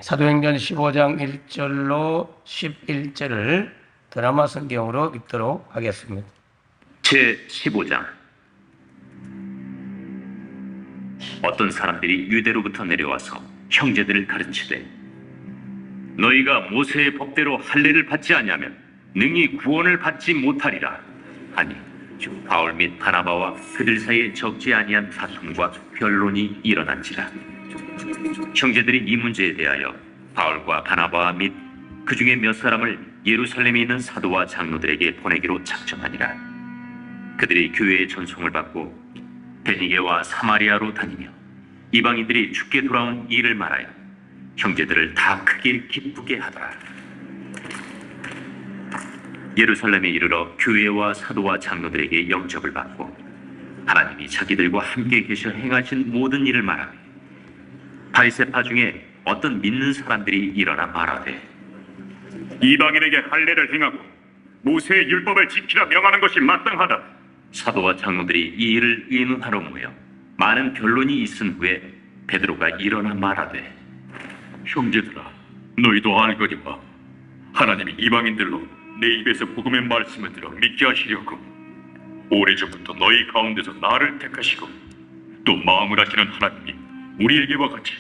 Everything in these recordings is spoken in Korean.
사도행전 15장 1절로 11절을 드라마 성경으로 읽도록 하겠습니다. 제15장. 어떤 사람들이 유대로부터 내려와서 형제들을 가르치되, 너희가 모세의 법대로 할례를 받지 아니하면 능히 구원을 받지 못하리라 하니, 바울 및 바나바와 그들 사이에 적지 아니한 다툼과 변론이 일어난지라. 형제들이 이 문제에 대하여 바울과 바나바 및 그 중에 몇 사람을 예루살렘에 있는 사도와 장로들에게 보내기로 작정하니라. 그들이 교회의 전송을 받고 베니게와 사마리아로 다니며 이방인들이 주께 돌아온 일을 말하여 형제들을 다 크게 기쁘게 하더라. 예루살렘에 이르러 교회와 사도와 장로들에게 영접을 받고 하나님이 자기들과 함께 계셔 행하신 모든 일을 말하며, 바리새파 중에 어떤 믿는 사람들이 일어나 말하되, 이방인에게 할례를 행하고 모세의 율법을 지키라 명하는 것이 마땅하다. 사도와 장로들이 이 일을 의논하러 모여 많은 변론이 있은 후에 베드로가 일어나 말하되, 형제들아, 너희도 알거니와 하나님이 이방인들로 내 입에서 복음의 말씀을 들어 믿게 하시려고 오래전부터 너희 가운데서 나를 택하시고, 또 마음을 하시는 하나님이 우리에게와 같이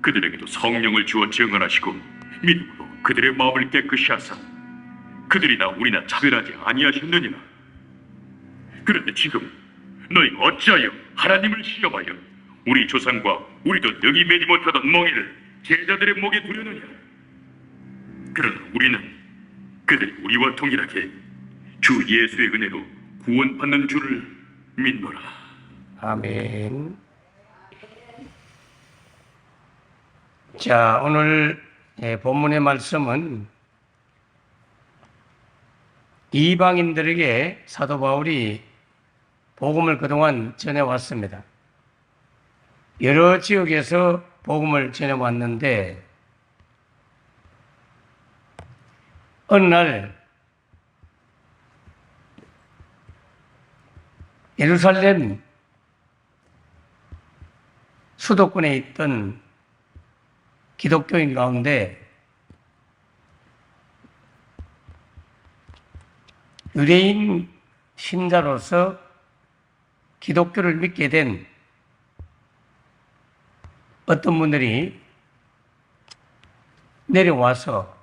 그들에게도 성령을 주어 증언하시고 믿음으로 그들의 마음을 깨끗이 하사 그들이나 우리나 차별하지 아니하셨느니라. 그런데 지금 너희가 어찌하여 하나님을 시험하여 우리 조상과 우리도 능히 매지 못하던 멍에를 제자들의 목에 두려느냐? 그러나 우리는 그들이 우리와 동일하게 주 예수의 은혜로 구원받는 줄을 믿노라. 아멘. 자, 오늘 본문의 말씀은 이방인들에게 사도 바울이 복음을 그동안 전해왔습니다. 여러 지역에서 복음을 전해왔는데, 어느 날 예루살렘 수도권에 있던 기독교인 가운데 유대인 신자로서 기독교를 믿게 된 어떤 분들이 내려와서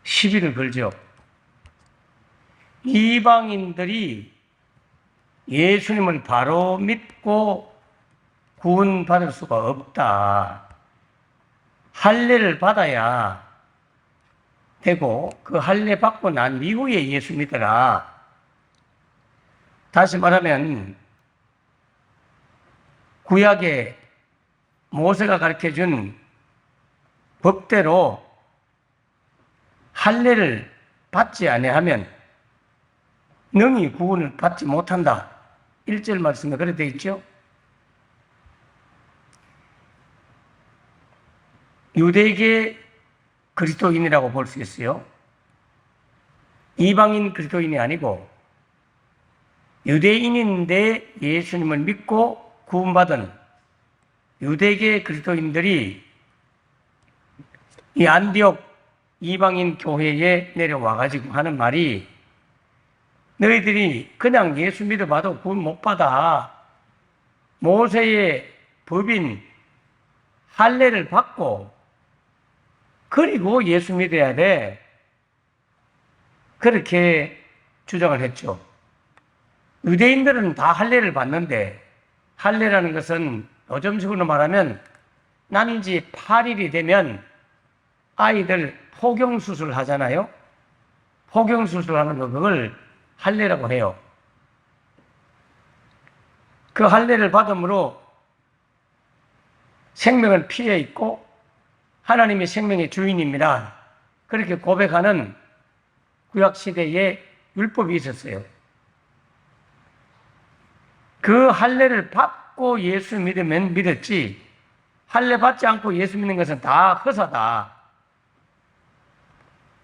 시비를 걸죠. 이방인들이 예수님을 바로 믿고 구원받을 수가 없다. 할례를 받아야 되고, 그 할례 받고 난 이후에 예수 믿어라. 다시 말하면 구약에 모세가 가르쳐준 법대로 할례를 받지 아니하면 능히 구원을 받지 못한다. 1절 말씀에 그렇게 되어 있죠. 유대계 그리스도인이라고 볼 수 있어요. 이방인 그리스도인이 아니고 유대인인데 예수님을 믿고 구원받은 유대계 그리스도인들이 이 안디옥 이방인 교회에 내려와가지고 하는 말이, 너희들이 그냥 예수 믿어봐도 구원 못 받아. 모세의 법인 할례를 받고 그리고 예수 믿어야 돼. 그렇게 주장을 했죠. 유대인들은 다 할례를 받는데, 할례라는 것은 요즘식으로 말하면 난지 8일이 되면 아이들 포경수술 하잖아요. 포경수술 하는 거, 그걸 할례라고 해요. 그 할례를 받음으로 생명을 피해 있고 하나님이 생명의 주인입니다. 그렇게 고백하는 구약시대에 율법이 있었어요. 그 할례를 받고 예수 믿으면 믿었지, 할례 받지 않고 예수 믿는 것은 다 허사다.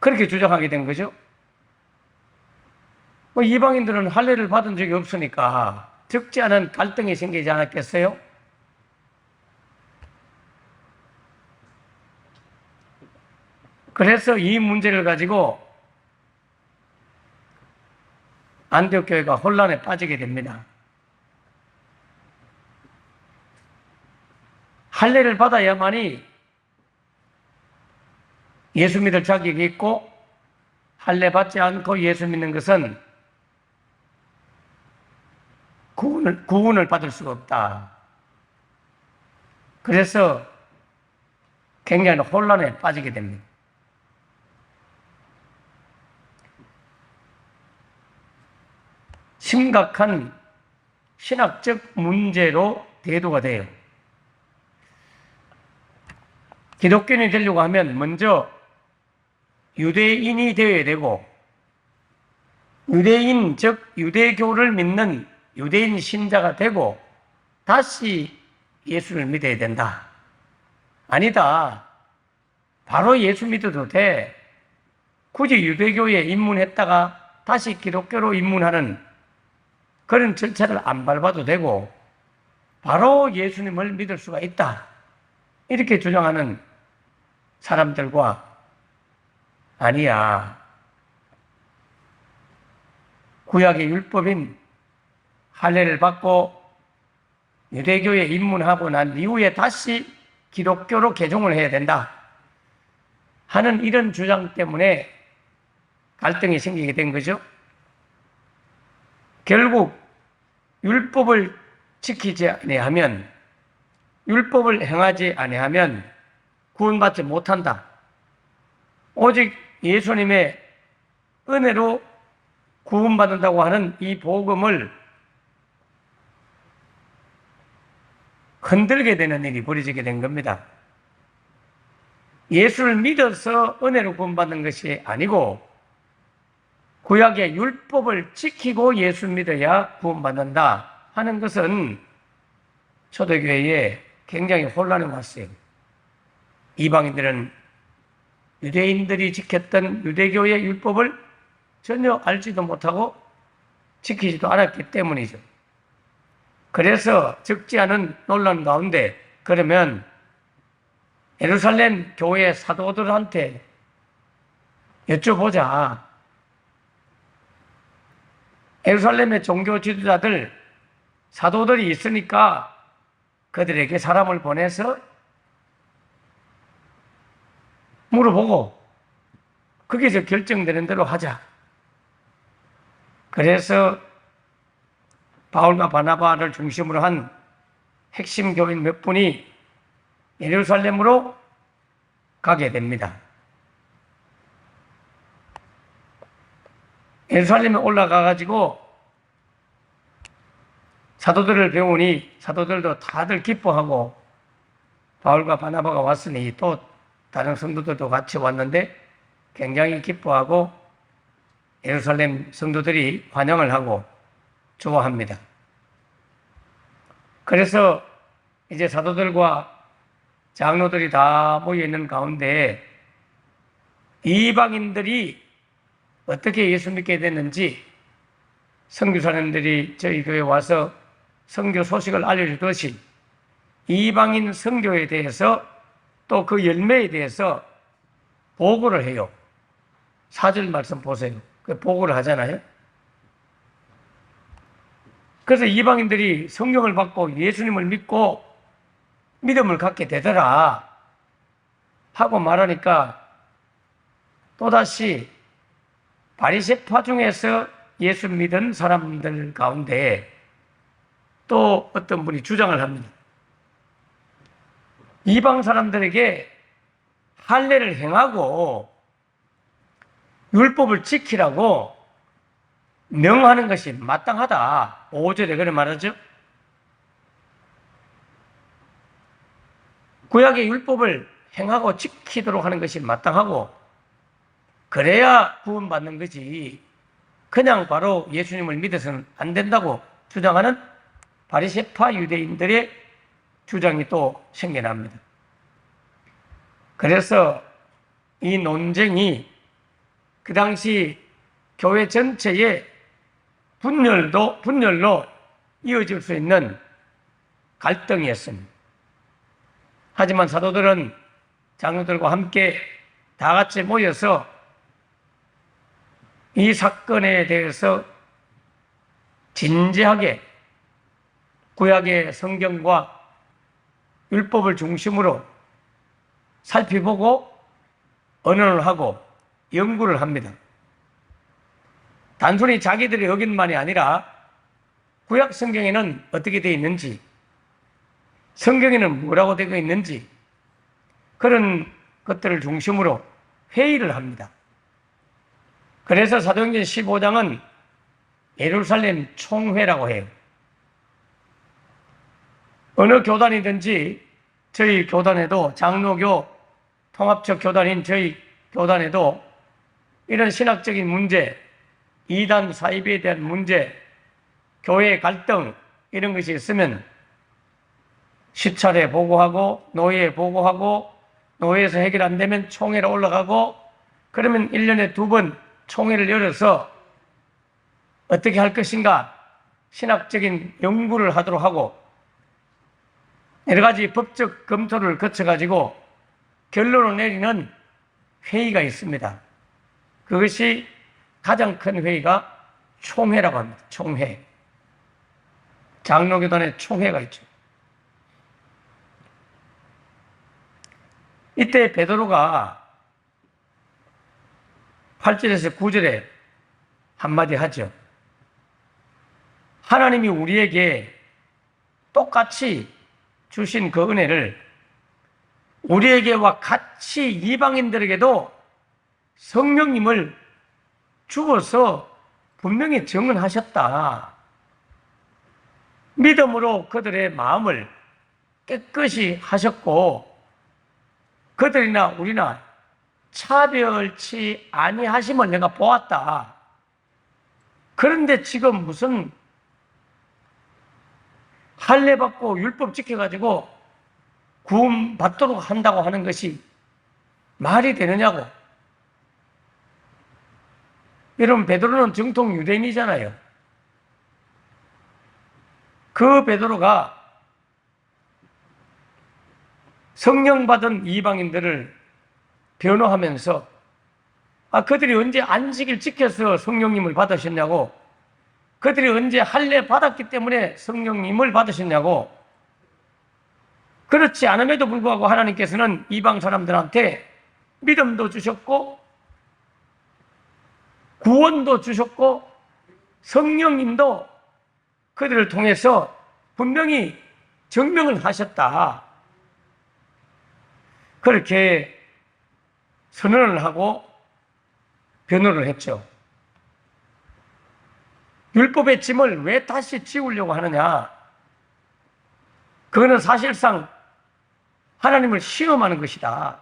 그렇게 주장하게 된 거죠. 이방인들은 할례를 받은 적이 없으니까 적지 않은 갈등이 생기지 않았겠어요? 그래서 이 문제를 가지고 안디옥 교회가 혼란에 빠지게 됩니다. 할례를 받아야만이 예수 믿을 자격이 있고, 할례 받지 않고 예수 믿는 것은 구원을 받을 수가 없다. 그래서 굉장히 혼란에 빠지게 됩니다. 심각한 신학적 문제로 대두가 돼요. 기독교인이 되려고 하면 먼저 유대인이 되어야 되고, 유대인, 즉 유대교를 믿는 유대인 신자가 되고 다시 예수를 믿어야 된다. 아니다. 바로 예수 믿어도 돼. 굳이 유대교에 입문했다가 다시 기독교로 입문하는 그런 절차를 안 밟아도 되고 바로 예수님을 믿을 수가 있다. 이렇게 주장하는 사람들과 아니야. 구약의 율법인 할례를 받고 유대교에 입문하고 난 이후에 다시 기독교로 개종을 해야 된다 하는 이런 주장 때문에 갈등이 생기게 된 거죠. 결국 율법을 지키지 아니하면, 율법을 행하지 아니하면 구원받지 못한다. 오직 예수님의 은혜로 구원받는다고 하는 이 복음을 흔들게 되는 일이 벌어지게 된 겁니다. 예수를 믿어서 은혜로 구원받는 것이 아니고 구약의 율법을 지키고 예수 믿어야 구원받는다 하는 것은 초대교회에 굉장히 혼란이 왔어요. 이방인들은 유대인들이 지켰던 유대교의 율법을 전혀 알지도 못하고 지키지도 않았기 때문이죠. 그래서 적지 않은 논란 가운데 그러면 예루살렘 교회 사도들한테 여쭤보자. 예루살렘의 종교 지도자들, 사도들이 있으니까 그들에게 사람을 보내서 물어보고 거기서 결정되는 대로 하자. 그래서 바울과 바나바를 중심으로 한 핵심 교인 몇 분이 예루살렘으로 가게 됩니다. 예루살렘에 올라가가지고 사도들을 배우니 사도들도 다들 기뻐하고 바울과 바나바가 왔으니 또 다른 성도들도 같이 왔는데 굉장히 기뻐하고 예루살렘 성도들이 환영을 하고 좋아합니다. 그래서 이제 사도들과 장로들이 다 모여있는 가운데 이방인들이 어떻게 예수 믿게 됐는지 선교사님들이 저희 교회에 와서 선교 소식을 알려주듯이 이방인 선교에 대해서 또 그 열매에 대해서 보고를 해요. 4절 말씀 보세요. 그 보고를 하잖아요. 그래서 이방인들이 성경을 받고 예수님을 믿고 믿음을 갖게 되더라 하고 말하니까 또다시 바리새파 중에서 예수 믿은 사람들 가운데 또 어떤 분이 주장을 합니다. 이방 사람들에게 할례를 행하고 율법을 지키라고 명하는 것이 마땅하다. 5절에 그래 말하죠. 구약의 율법을 행하고 지키도록 하는 것이 마땅하고 그래야 구원받는 거지 그냥 바로 예수님을 믿어서는 안 된다고 주장하는 바리새파 유대인들의 주장이 또 생겨납니다. 그래서 이 논쟁이 그 당시 교회 전체에 분열로 이어질 수 있는 갈등이었습니다. 하지만 사도들은 장로들과 함께 다 같이 모여서 이 사건에 대해서 진지하게 구약의 성경과 율법을 중심으로 살펴보고 언언을 하고 연구를 합니다. 단순히 자기들의 의견만이 아니라 구약 성경에는 어떻게 되어 있는지, 성경에는 뭐라고 되어 있는지 그런 것들을 중심으로 회의를 합니다. 그래서 사도행전 15장은 예루살렘 총회라고 해요. 어느 교단이든지 저희 교단에도, 장로교 통합적 교단인 저희 교단에도 이런 신학적인 문제, 이단 사이비에 대한 문제, 교회 갈등 이런 것이 있으면 시찰에 보고하고 노예에 보고하고 노예에서 해결 안 되면 총회로 올라가고, 그러면 1년에 2번 총회를 열어서 어떻게 할 것인가 신학적인 연구를 하도록 하고 여러 가지 법적 검토를 거쳐가지고 결론을 내리는 회의가 있습니다. 그것이 가장 큰 회의가 총회라고 합니다. 총회. 장로교단에 총회가 있죠. 이때 베드로가 8절에서 9절에 한마디 하죠. 하나님이 우리에게 똑같이 주신 그 은혜를 우리에게와 같이 이방인들에게도 성령님을 주어서 분명히 증언하셨다. 믿음으로 그들의 마음을 깨끗이 하셨고 그들이나 우리나 차별치 아니하심을 내가 보았다. 그런데 지금 무슨 할례 받고 율법 지켜가지고 구원 받도록 한다고 하는 것이 말이 되느냐고. 여러분, 베드로는 정통 유대인이잖아요. 그 베드로가 성령 받은 이방인들을 변호하면서 그들이 언제 안식일 지켜서 성령님을 받으셨냐고, 그들이 언제 할례 받았기 때문에 성령님을 받으셨냐고. 그렇지 않음에도 불구하고 하나님께서는 이방 사람들한테 믿음도 주셨고 구원도 주셨고 성령님도 그들을 통해서 분명히 증명을 하셨다. 그렇게 선언을 하고 변호를 했죠. 율법의 짐을 왜 다시 지우려고 하느냐? 그거는 사실상 하나님을 시험하는 것이다.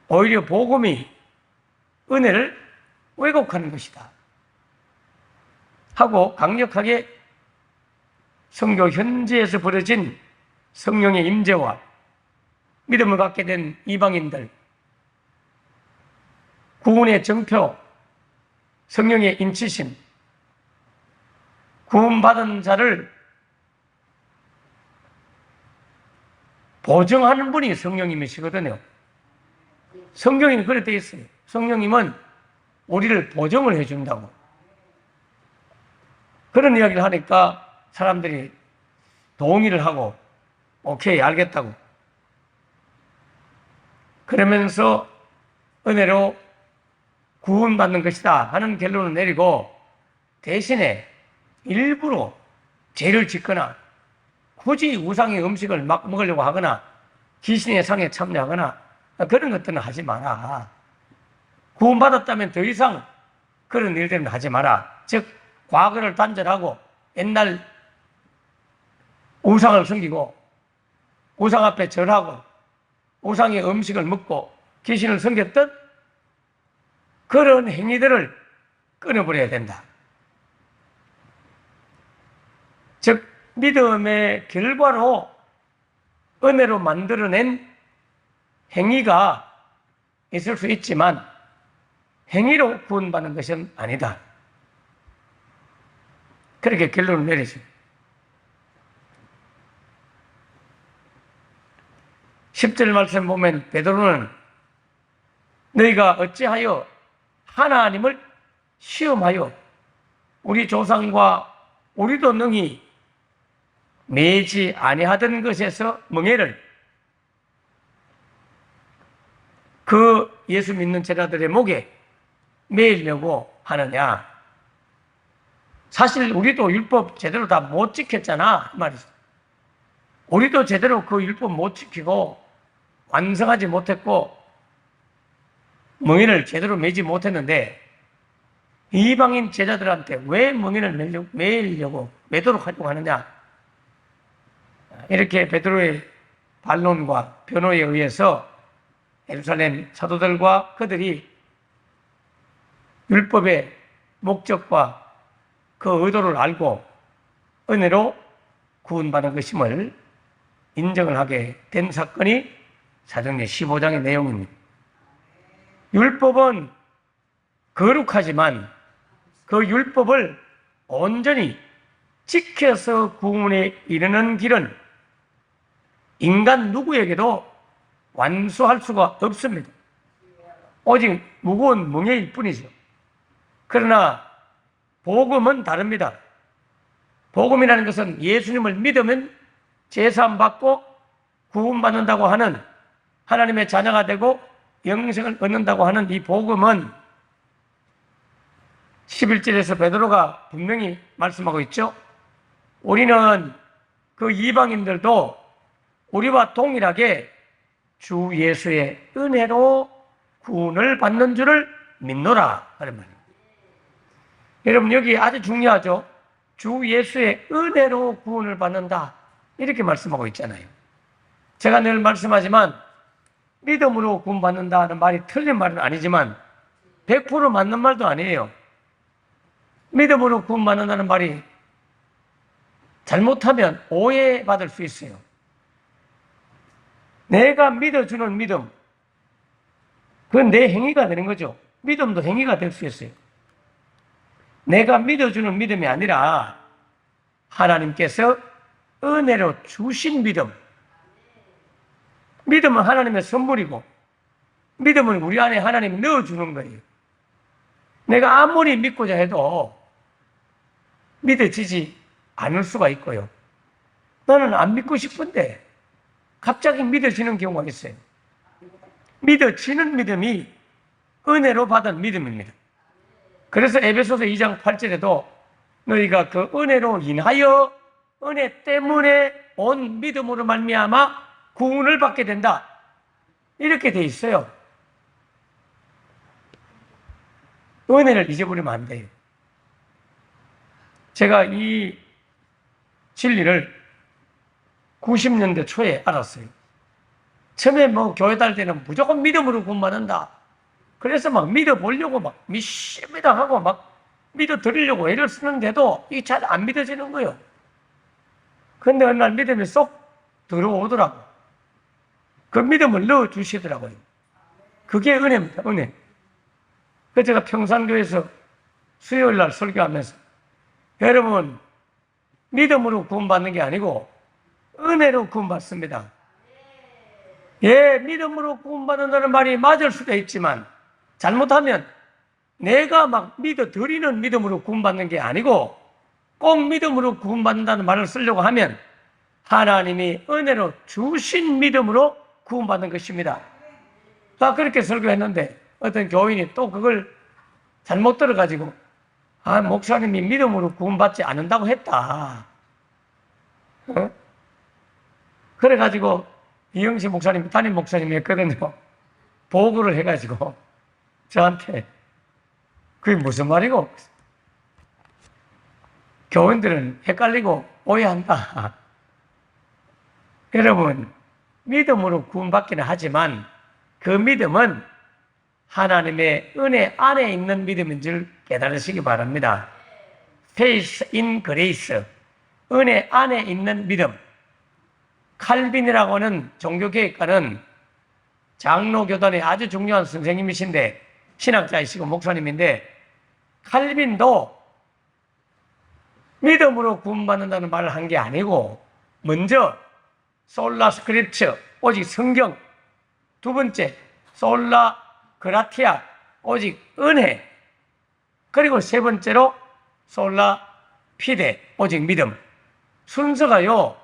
오히려 복음이 은혜를 왜곡하는 것이다. 하고 강력하게 성교 현지에서 벌어진 성령의 임재와 믿음을 갖게 된 이방인들, 구원의 정표, 성령의 인치심, 구원받은 자를 보증하는 분이 성령님이시거든요. 성경에는 그렇게 되어 있어요. 성령님은 우리를 보증을 해준다고. 그런 이야기를 하니까 사람들이 동의를 하고 오케이 알겠다고. 그러면서 은혜로 구원받는 것이다 하는 결론을 내리고 대신에 일부러 죄를 짓거나 굳이 우상의 음식을 막 먹으려고 하거나 귀신의 상에 참여하거나 그런 것들은 하지 마라. 구원받았다면 더 이상 그런 일들은 하지 마라. 즉 과거를 단절하고 옛날 우상을 섬기고 우상 앞에 절하고 우상의 음식을 먹고 귀신을 섬겼던 그런 행위들을 끊어버려야 된다. 즉 믿음의 결과로 은혜로 만들어낸 행위가 있을 수 있지만 행위로 구원받는 것은 아니다. 그렇게 결론을 내리죠. 10절 말씀 보면 베드로는 너희가 어찌하여 하나님을 시험하여 우리 조상과 우리도 능히 매지 아니하던 것에서 멍에를 그 예수 믿는 제자들의 목에 매이려고 하느냐. 사실 우리도 율법 제대로 다 못 지켰잖아 말이죠. 우리도 제대로 그 율법 못 지키고 완성하지 못했고 멍에를 제대로 매지 못했는데 이방인 제자들한테 왜 멍에를 매도록 하려고 하느냐. 이렇게 베드로의 반론과 변호에 의해서 예루살렘 사도들과 그들이 율법의 목적과 그 의도를 알고 은혜로 구원받은 것임을 인정을 하게 된 사건이 사도행전 15장의 내용입니다. 율법은 거룩하지만 그 율법을 온전히 지켜서 구원에 이르는 길은 인간 누구에게도 완수할 수가 없습니다. 오직 무거운 멍에일 뿐이죠. 그러나 복음은 다릅니다. 복음이라는 것은 예수님을 믿으면 제사함 받고 구원받는다고 하는 하나님의 자녀가 되고 영생을 얻는다고 하는 이 복음은 11절에서 베드로가 분명히 말씀하고 있죠. 우리는 그 이방인들도 우리와 동일하게 주 예수의 은혜로 구원을 받는 줄을 믿노라 하는 말입니다. 여러분 여기 아주 중요하죠. 주 예수의 은혜로 구원을 받는다 이렇게 말씀하고 있잖아요. 제가 늘 말씀하지만 믿음으로 구원받는다는 말이 틀린 말은 아니지만 100% 맞는 말도 아니에요. 믿음으로 구원받는다는 말이 잘못하면 오해받을 수 있어요. 내가 믿어주는 믿음, 그건 내 행위가 되는 거죠. 믿음도 행위가 될 수 있어요. 내가 믿어주는 믿음이 아니라 하나님께서 은혜로 주신 믿음. 믿음은 하나님의 선물이고 믿음은 우리 안에 하나님이 넣어주는 거예요. 내가 아무리 믿고자 해도 믿어지지 않을 수가 있고요. 나는 안 믿고 싶은데 갑자기 믿어지는 경우가 있어요. 믿어지는 믿음이 은혜로 받은 믿음입니다. 그래서 에베소서 2장 8절에도 너희가 그 은혜로 인하여 은혜 때문에 온 믿음으로 말미암아 구원을 받게 된다. 이렇게 돼 있어요. 은혜를 잊어버리면 안 돼요. 제가 이 진리를 90년대 초에 알았어요. 처음에 교회 다닐 때는 무조건 믿음으로 구원받는다. 그래서 막 믿어보려고 막 믿습니다 하고 막 믿어드리려고 애를 쓰는데도 이게 잘 안 믿어지는 거예요. 근데 어느 날 믿음이 쏙 들어오더라고. 그 믿음을 넣어주시더라고요. 그게 은혜입니다, 은혜. 그래서 제가 평산교회에서 수요일 날 설교하면서 여러분, 믿음으로 구원받는 게 아니고 은혜로 구원받습니다. 예, 믿음으로 구원받는다는 말이 맞을 수도 있지만 잘못하면 내가 막 믿어드리는 믿음으로 구원받는 게 아니고 꼭 믿음으로 구원받는다는 말을 쓰려고 하면 하나님이 은혜로 주신 믿음으로 구원받는 것입니다. 그렇게 설교했는데 어떤 교인이 또 그걸 잘못 들어가지고 목사님이 믿음으로 구원받지 않는다고 했다. 그래가지고 이영식 목사님, 담임 목사님이 했거든요. 보고를 해가지고 저한테 그게 무슨 말이고 교인들은 헷갈리고 오해한다. 여러분, 믿음으로 구원받기는 하지만 그 믿음은 하나님의 은혜 안에 있는 믿음인 줄 깨달으시기 바랍니다. Faith in grace, 은혜 안에 있는 믿음. 칼빈이라고 하는 종교개혁가는 장로교단의 아주 중요한 선생님이신데 신학자이시고 목사님인데 칼빈도 믿음으로 구원받는다는 말을 한 게 아니고 먼저 솔라 스크립처, 오직 성경, 두 번째 솔라 그라티아, 오직 은혜. 그리고 세 번째로 솔라 피데, 오직 믿음. 순서가요,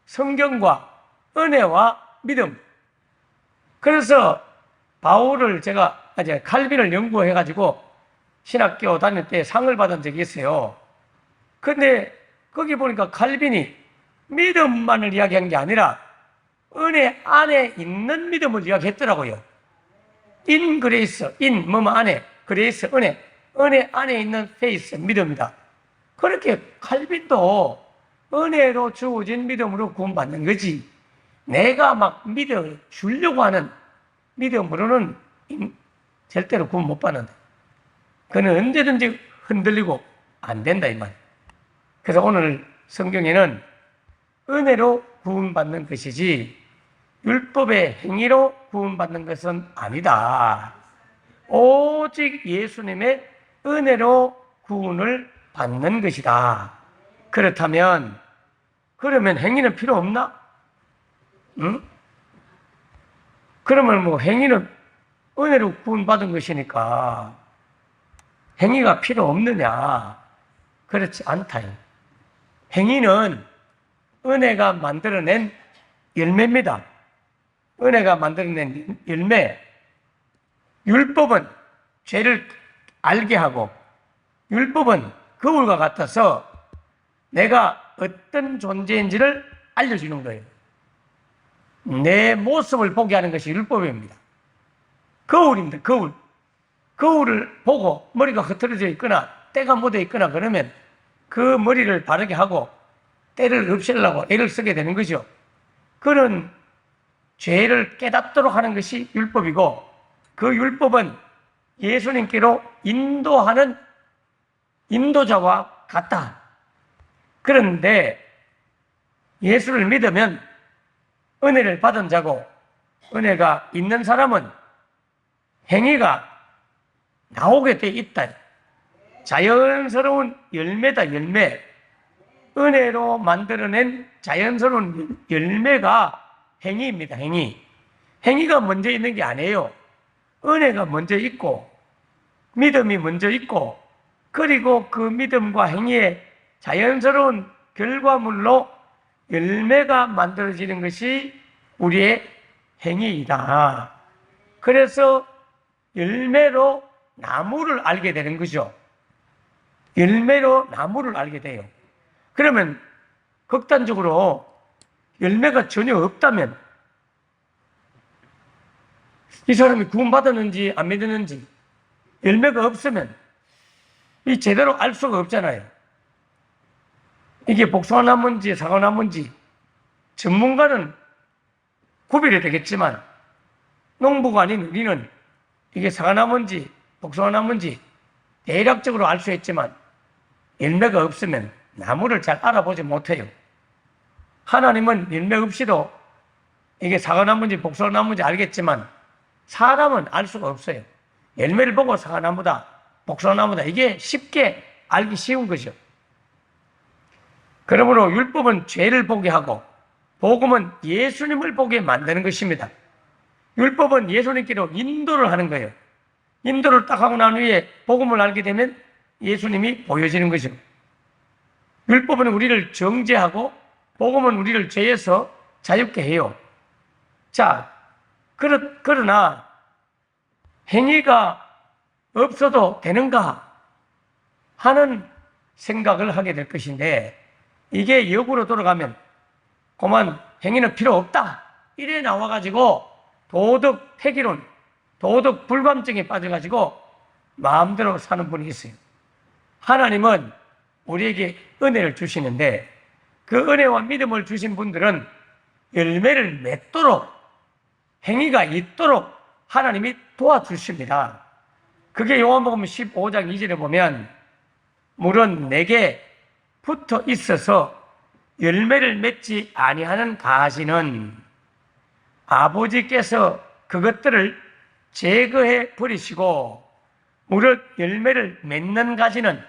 성경과 은혜와 믿음. 그래서 바울을 제가 이제 칼빈을 연구해가지고 신학교 다닐 때 상을 받은 적이 있어요. 근데 거기 보니까 칼빈이 믿음만을 이야기한 게 아니라 은혜 안에 있는 믿음을 이야기했더라고요. in grace, in 뭐뭐 안에, grace 은혜, 은혜 안에 있는 faith 믿음이다. 그렇게 칼빈도 은혜로 주어진 믿음으로 구원받는 거지. 내가 막 믿어 주려고 하는 믿음으로는 절대로 구원 못 받는다. 그는 언제든지 흔들리고 안 된다 이 말. 그래서 오늘 성경에는 은혜로 구원받는 것이지 율법의 행위로 구원받는 것은 아니다. 오직 예수님의 은혜로 구원을 받는 것이다. 그렇다면 그러면 행위는 필요 없나? 응? 그러면 뭐 행위는 은혜로 구원받은 것이니까 행위가 필요 없느냐? 그렇지 않다. 행위는 은혜가 만들어낸 열매입니다. 은혜가 만들어낸 열매. 율법은 죄를 알게 하고 율법은 거울과 같아서 내가 어떤 존재인지를 알려주는 거예요. 내 모습을 보게 하는 것이 율법입니다. 거울입니다. 거울. 거울을 보고 머리가 흐트러져 있거나 때가 묻어 있거나 그러면 그 머리를 바르게 하고 때를 없애려고 애를 쓰게 되는 거죠. 그런 죄를 깨닫도록 하는 것이 율법이고 그 율법은 예수님께로 인도하는 인도자와 같다. 그런데 예수를 믿으면 은혜를 받은 자고 은혜가 있는 사람은 행위가 나오게 돼 있다. 자연스러운 열매다, 열매. 은혜로 만들어낸 자연스러운 열매가 행위입니다, 행위. 행위가 먼저 있는 게 아니에요. 은혜가 먼저 있고, 믿음이 먼저 있고, 그리고 그 믿음과 행위의 자연스러운 결과물로 열매가 만들어지는 것이 우리의 행위이다. 그래서 열매로 나무를 알게 되는 거죠. 열매로 나무를 알게 돼요. 그러면 극단적으로 열매가 전혀 없다면 이 사람이 구원받았는지 안 믿었는지 열매가 없으면 이 제대로 알 수가 없잖아요. 이게 복숭아나무인지 사과나무인지 전문가는 구별이 되겠지만 농부가 아닌 우리는 이게 사과나무인지 복숭아나무인지 대략적으로 알 수 있지만 열매가 없으면 나무를 잘 알아보지 못해요. 하나님은 열매 없이도 이게 사과나무인지 복숭아나무인지 알겠지만 사람은 알 수가 없어요. 열매를 보고 사과나무다, 복숭아나무다 이게 쉽게 알기 쉬운 거죠. 그러므로 율법은 죄를 보게 하고 복음은 예수님을 보게 만드는 것입니다. 율법은 예수님께로 인도를 하는 거예요. 인도를 딱 하고 난 후에 복음을 알게 되면 예수님이 보여지는 거죠. 율법은 우리를 정죄하고 복음은 우리를 죄에서 자유케 해요. 자, 그러나 행위가 없어도 되는가 하는 생각을 하게 될 것인데 이게 역으로 돌아가면 그만 행위는 필요 없다 이래 나와가지고 도덕 폐기론, 도덕 불감증에 빠져가지고 마음대로 사는 분이 있어요. 하나님은 우리에게 은혜를 주시는데 그 은혜와 믿음을 주신 분들은 열매를 맺도록 행위가 있도록 하나님이 도와주십니다. 그게 요한복음 15장 2절에 보면 물은 내게 붙어 있어서 열매를 맺지 아니하는 가지는 아버지께서 그것들을 제거해 버리시고 무릇 열매를 맺는 가지는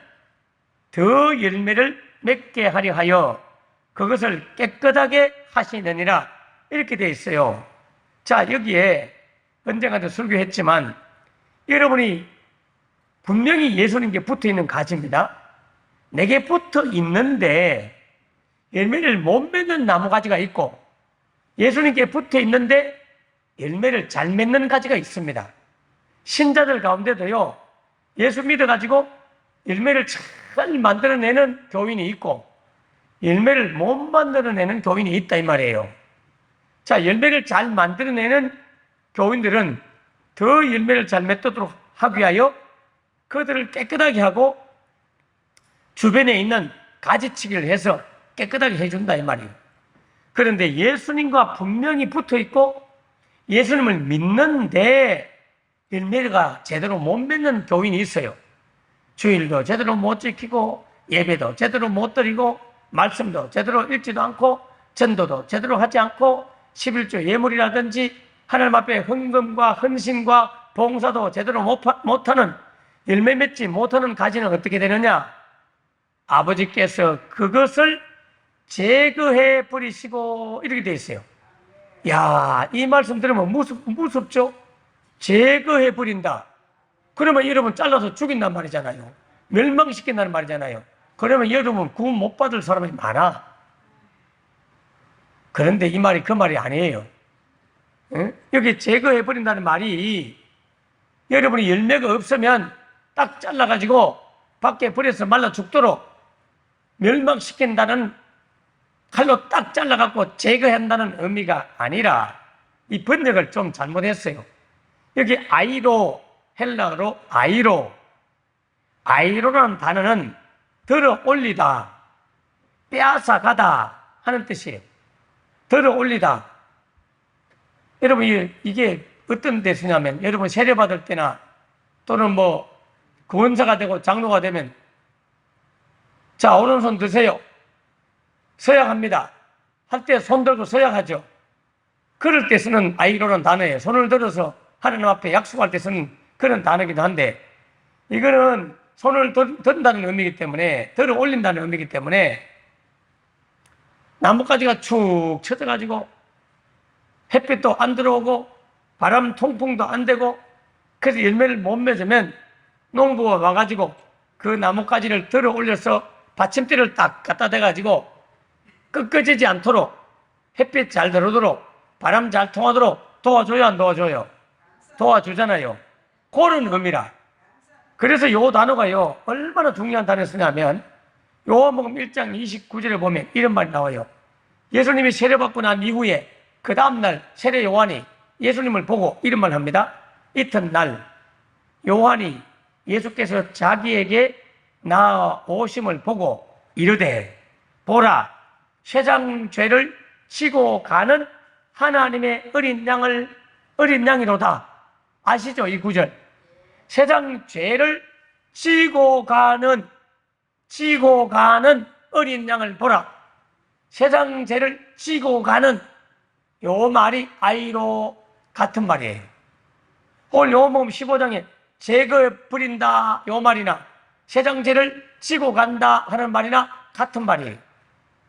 더 열매를 맺게 하려 하여 그것을 깨끗하게 하시느니라 이렇게 되어 있어요. 자, 여기에 언젠가도 설교했지만 여러분이 분명히 예수님께 붙어 있는 가지입니다. 내게 붙어 있는데 열매를 못 맺는 나무 가지가 있고, 예수님께 붙어 있는데 열매를 잘 맺는 가지가 있습니다. 신자들 가운데도요, 예수 믿어가지고 열매를 잘 만들어내는 교인이 있고, 열매를 못 만들어내는 교인이 있다 이 말이에요. 자, 열매를 잘 만들어내는 교인들은 더 열매를 잘 맺도록 하기 위하여 그들을 깨끗하게 하고 주변에 있는 가지치기를 해서 깨끗하게 해준다 이 말이에요. 그런데 예수님과 분명히 붙어 있고 예수님을 믿는데 열매가 제대로 못 맺는 교인이 있어요. 주일도 제대로 못 지키고 예배도 제대로 못 드리고 말씀도 제대로 읽지도 않고 전도도 제대로 하지 않고 11조 예물이라든지 하나님 앞에 헌금과 헌신과 봉사도 제대로 못하는, 열매 맺지 못하는 가지는 어떻게 되느냐? 아버지께서 그것을 제거해 버리시고 이렇게 돼 있어요. 야, 이 말씀 들으면 무섭죠? 제거해 버린다. 그러면 여러분 잘라서 죽인단 말이잖아요. 멸망시킨다는 말이잖아요. 그러면 여러분 구원 못 받을 사람이 많아. 그런데 이 말이 그 말이 아니에요. 응? 여기 제거해 버린다는 말이 여러분이 열매가 없으면 딱 잘라가지고 밖에 버려서 말라 죽도록 멸망시킨다는, 칼로 딱 잘라갖고 제거한다는 의미가 아니라 이 번역을 좀 잘못했어요. 여기 아이로, 헬라어로 아이로라는 단어는 들어 올리다, 빼앗아가다 하는 뜻이에요. 들어 올리다. 여러분, 이게 어떤 데 쓰냐면, 여러분 세례받을 때나 또는 뭐 구원자가 되고 장로가 되면, 자, 오른손 드세요. 서약합니다. 할 때 손 들고 서약하죠. 그럴 때 쓰는 아이로라는 단어예요. 손을 들어서 하나님 앞에 약속할 때 쓰는 그런 단어이기도 한데, 이거는 손을 든다는 의미이기 때문에, 들어 올린다는 의미이기 때문에, 나뭇가지가 축 쳐져가지고 햇빛도 안 들어오고 바람 통풍도 안 되고, 그래서 열매를 못 맺으면 농부가 와가지고 그 나뭇가지를 들어 올려서 받침대를 딱 갖다 대가지고 꺾어지지 않도록, 햇빛 잘 들어오도록, 바람 잘 통하도록 도와줘요, 안 도와줘요? 도와주잖아요. 그런 의미라. 그래서 요 단어가요, 얼마나 중요한 단어 쓰냐면, 요한복음 1장 29절에 보면 이런 말이 나와요. 예수님이 세례받고 난 이후에 그 다음날 세례 요한이 예수님을 보고 이런 말을 합니다. 이튿날 요한이 예수께서 자기에게 나오심을 보고 이르되, 보라, 세상 죄를 지고 가는 하나님의 어린 양이로다. 아시죠? 이 구절. 세상 죄를 지고 가는 어린 양을 보라. 세상 죄를 지고 가는, 요 말이 아이로 같은 말이에요. 오늘 요한복음 15장에 제거해 버린다 요 말이나 세상 죄를 지고 간다 하는 말이나 같은 말이에요.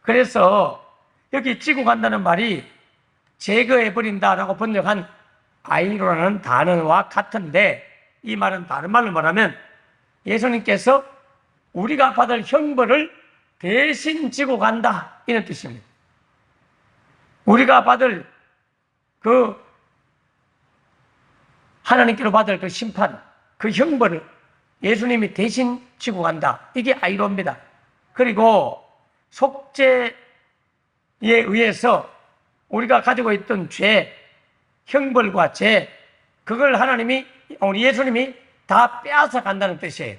그래서 여기 지고 간다는 말이 제거해 버린다라고 번역한 아이로라는 단어와 같은데, 이 말은 다른 말로 말하면 예수님께서 우리가 받을 형벌을 대신 지고 간다 이런 뜻입니다. 우리가 받을 하나님께로 받을 그 심판, 그 형벌을 예수님이 대신 지고 간다. 이게 아이로입니다. 그리고 속죄에 의해서 우리가 가지고 있던 죄, 형벌과 죄, 그걸 우리 예수님이 다 빼앗아 간다는 뜻이에요.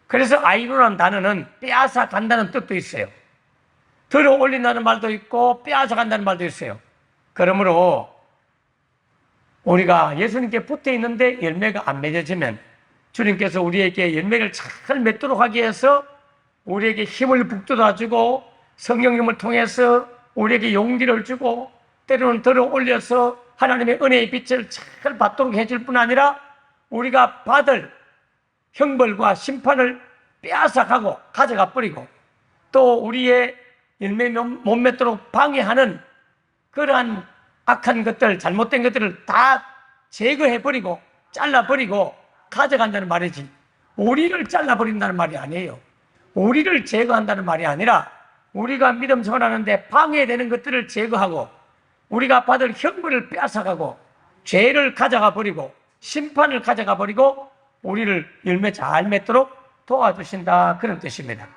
그래서 아이로라는 단어는 빼앗아 간다는 뜻도 있어요. 들어 올린다는 말도 있고 빼앗아 간다는 말도 있어요. 그러므로 우리가 예수님께 붙어 있는데 열매가 안 맺어지면 주님께서 우리에게 열매를 잘 맺도록 하기 위해서 우리에게 힘을 북돋아 주고 성령님을 통해서 우리에게 용기를 주고 때로는 들어 올려서 하나님의 은혜의 빛을 잘 받도록 해줄 뿐 아니라 우리가 받을 형벌과 심판을 빼앗아가고 가져가 버리고 또 우리의 열매 못 맺도록 방해하는 그러한 악한 것들, 잘못된 것들을 다 제거해버리고 잘라버리고 가져간다는 말이지 우리를 잘라버린다는 말이 아니에요. 우리를 제거한다는 말이 아니라 우리가 믿음 생활하는데 방해되는 것들을 제거하고 우리가 받을 형벌을 빼앗아가고 죄를 가져가 버리고 심판을 가져가 버리고 우리를 열매 잘 맺도록 도와주신다, 그런 뜻입니다.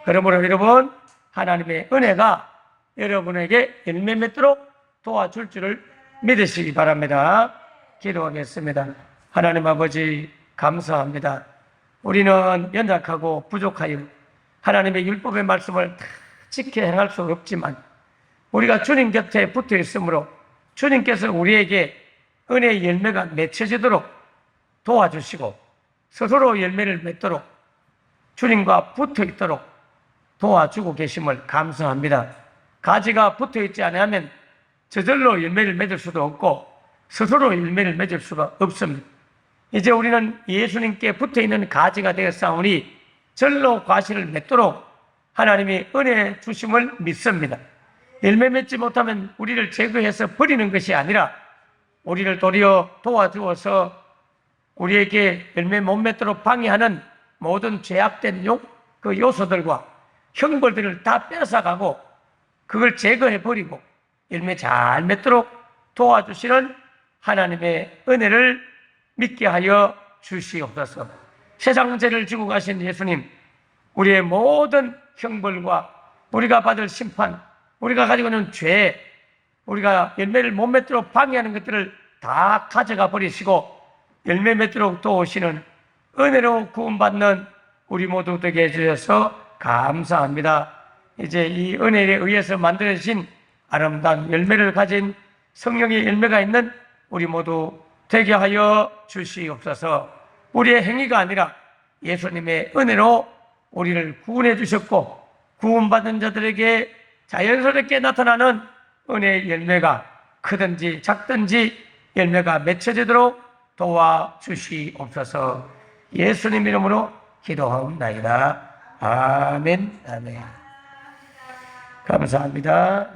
그러므로 여러분, 하나님의 은혜가 여러분에게 열매 맺도록 도와줄 줄을 믿으시기 바랍니다. 기도하겠습니다. 하나님 아버지, 감사합니다. 우리는 연약하고 부족하여 하나님의 율법의 말씀을 다 지켜 행할 수 없지만 우리가 주님 곁에 붙어 있으므로 주님께서 우리에게 은혜의 열매가 맺혀지도록 도와주시고 스스로 열매를 맺도록 주님과 붙어 있도록 도와주고 계심을 감사합니다. 가지가 붙어 있지 않으면 저절로 열매를 맺을 수도 없고 스스로 열매를 맺을 수가 없습니다. 이제 우리는 예수님께 붙어 있는 가지가 되었사오니 절로 과실을 맺도록 하나님이 은혜 주심을 믿습니다. 열매 맺지 못하면 우리를 제거해서 버리는 것이 아니라 우리를 도리어 도와주어서 우리에게 열매 못 맺도록 방해하는 모든 죄악된 그 요소들과 형벌들을 다 뺏어가고 그걸 제거해 버리고 열매 잘 맺도록 도와주시는 하나님의 은혜를 믿게 하여 주시옵소서. 세상 죄를 지고 가신 예수님, 우리의 모든 형벌과 우리가 받을 심판, 우리가 가지고 있는 죄, 우리가 열매를 못 맺도록 방해하는 것들을 다 가져가 버리시고 열매 맺도록 도우시는 은혜로 구원받는 우리 모두 되게 해주셔서 감사합니다. 이제 이 은혜에 의해서 만들어진 아름다운 열매를 가진 성령의 열매가 있는 우리 모두 되게 하여 주시옵소서. 우리의 행위가 아니라 예수님의 은혜로 우리를 구원해 주셨고 구원받은 자들에게 자연스럽게 나타나는 은혜의 열매가 크든지 작든지 열매가 맺혀지도록 도와주시옵소서. 예수님 이름으로 기도하옵나이다. 아멘. 아멘. 감사합니다.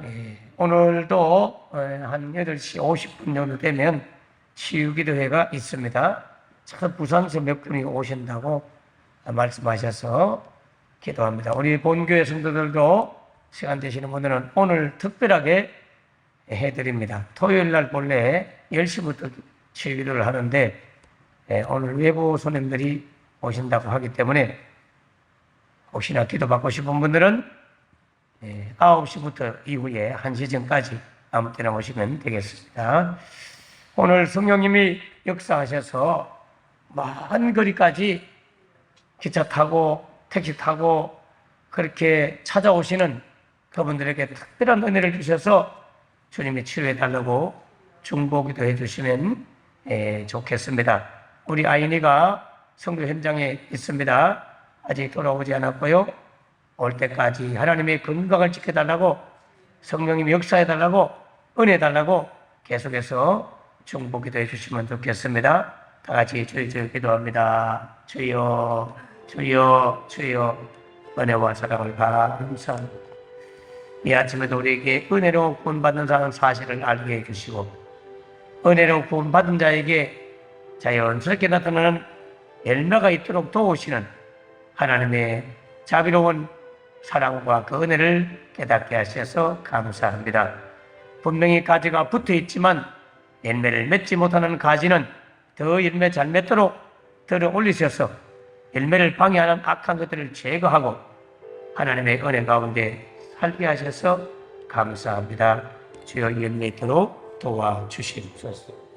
오늘도 한 8시 50분 정도 되면 치유기도회가 있습니다. 참 부산서 몇 분이 오신다고 말씀하셔서 기도합니다. 우리 본교회 성도들도 시간 되시는 분들은 오늘 특별하게 해드립니다. 토요일 날 본래 10시부터 치유기도를 하는데 오늘 외부 손님들이 오신다고 하기 때문에 혹시나 기도받고 싶은 분들은 9시부터 이후에 1시 전까지 아무 때나 오시면 되겠습니다. 오늘 성령님이 역사하셔서 먼 거리까지 기차 타고 택시 타고 그렇게 찾아오시는 그분들에게 특별한 은혜를 주셔서 주님이 치유해달라고 중보기도 해주시면 좋겠습니다. 우리 아이니가 성도 현장에 있습니다. 아직 돌아오지 않았고요. 올 때까지 하나님의 건강을 지켜달라고 성령님이 역사해달라고 은혜 달라고 계속해서 중보기도 해주시면 좋겠습니다. 다 같이 주여 기도합니다. 주여 주여 주여 은혜와 사랑을 감사합니다. 이 아침에도 우리에게 은혜로 구원받는 사실을 알게 해주시고 은혜로 구원받은 자에게 자연스럽게 나타나는 열매가 있도록 도우시는 하나님의 자비로운 사랑과 그 은혜를 깨닫게 하셔서 감사합니다. 분명히 가지가 붙어 있지만 열매를 맺지 못하는 가지는 더 열매 잘 맺도록 들어 올리셔서 열매를 방해하는 악한 것들을 제거하고 하나님의 은혜 가운데 살게 하셔서 감사합니다. 주여 열매 있도록 도와주시옵소서.